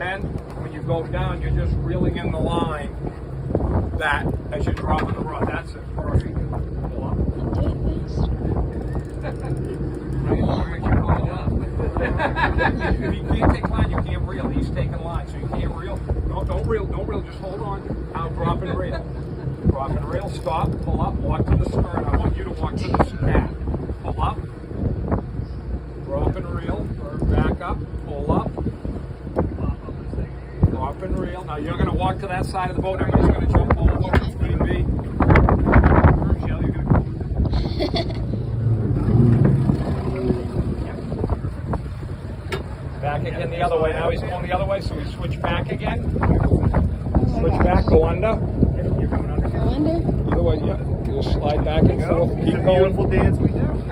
bend. When you go down, you're just reeling in the line that as you're dropping the rod. That's it. Perfect. Pull up. If you can't take line, you can't reel. He's taking line, so you can't reel. No, don't reel. Just hold on. Now drop and reel. Drop and reel. Stop. Pull up. Walk to the stern. I want you to walk to the mat. Pull up. Drop and reel. Back up. Pull up. Drop and reel. Now you're going to walk to that side of the boat. Everybody's going to jump over if need be. Michelle, you're going to go. Back again the other way. Now he's going the other way, so we switch back again. Switch back, go under. Go under? Either way, yeah. You just slide back and forth. Keep going. Beautiful dance we do.